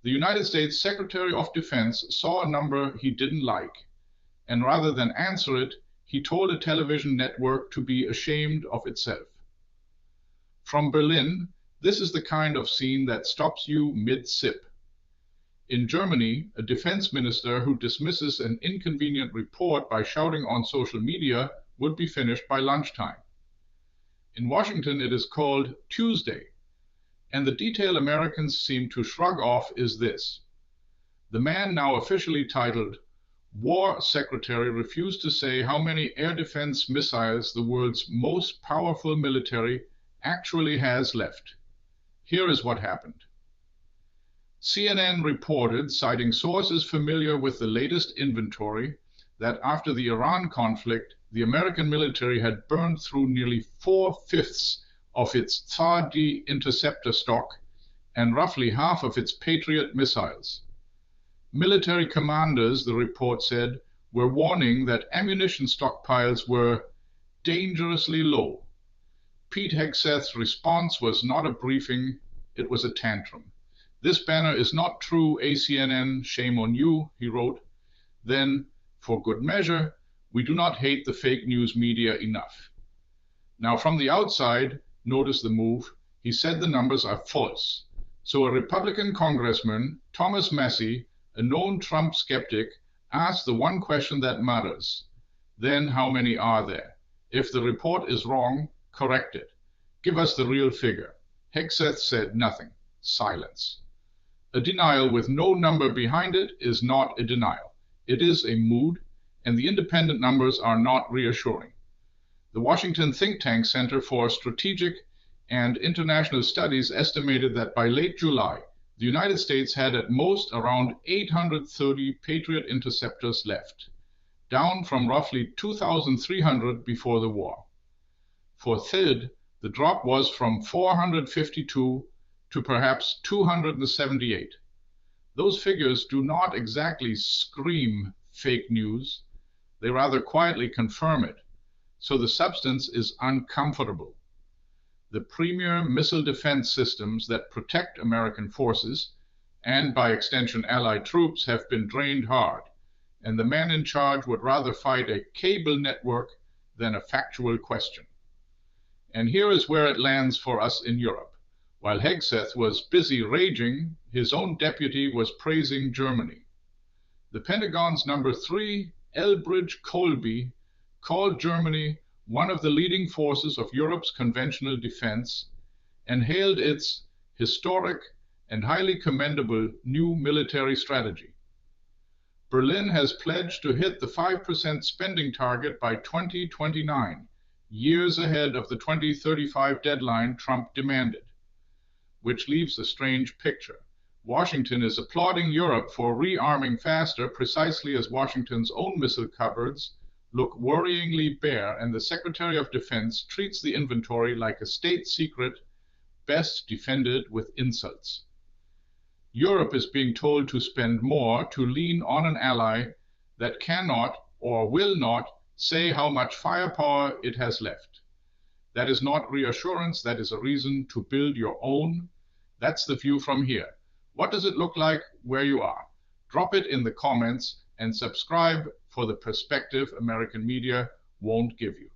The United States Secretary of Defense saw a number he didn't like, and rather than answer it, he told a television network to be ashamed of itself. From Berlin, this is the kind of scene that stops you mid-sip. In Germany, a defense minister who dismisses an inconvenient report by shouting on social media would be finished by lunchtime. In Washington, it is called Tuesday, and the detail Americans seem to shrug off is this. The man now officially titled War Secretary refused to say how many air defense missiles the world's most powerful military actually has left. Here is what happened. CNN reported, citing sources familiar with the latest inventory, that after the Iran conflict, the American military had burned through nearly 4/5 of its THAAD interceptor stock and roughly half of its Patriot missiles. Military commanders, the report said, were warning that ammunition stockpiles were dangerously low. Pete Hegseth's response was not a briefing, it was a tantrum. This banner is not true, ACNN, shame on you, he wrote. Then, for good measure, we do not hate the fake news media enough. Now, from the outside, notice the move, he said the numbers are false. So a Republican congressman, Thomas Massey, a known Trump skeptic, asked the one question that matters. Then how many are there? If the report is wrong, correct it. Give us the real figure. Hegseth said nothing. Silence. A denial with no number behind it is not a denial. It is a mood, and the independent numbers are not reassuring. The Washington think tank Center for Strategic and International Studies estimated that by late July, the United States had at most around 830 Patriot interceptors left, down from roughly 2,300 before the war. For THAAD, the drop was from 452 to perhaps 278. Those figures do not exactly scream fake news, they rather quietly confirm it, so the substance is uncomfortable. The premier missile defense systems that protect American forces, and by extension Allied troops, have been drained hard, and the man in charge would rather fight a cable network than a factual question. And here is where it lands for us in Europe. While Hegseth was busy raging, his own deputy was praising Germany. The Pentagon's number 3, Elbridge Colby, called Germany one of the leading forces of Europe's conventional defense and hailed its historic and highly commendable new military strategy. Berlin has pledged to hit the 5% spending target by 2029, years ahead of the 2035 deadline Trump demanded. Which leaves a strange picture. Washington is applauding Europe for rearming faster precisely as Washington's own missile cupboards look worryingly bare, and the Secretary of Defense treats the inventory like a state secret best defended with insults. Europe is being told to spend more to lean on an ally that cannot or will not say how much firepower it has left. That is not reassurance, that is a reason to build your own. That's the view from here. What does it look like where you are? Drop it in the comments and subscribe for the perspective American media won't give you.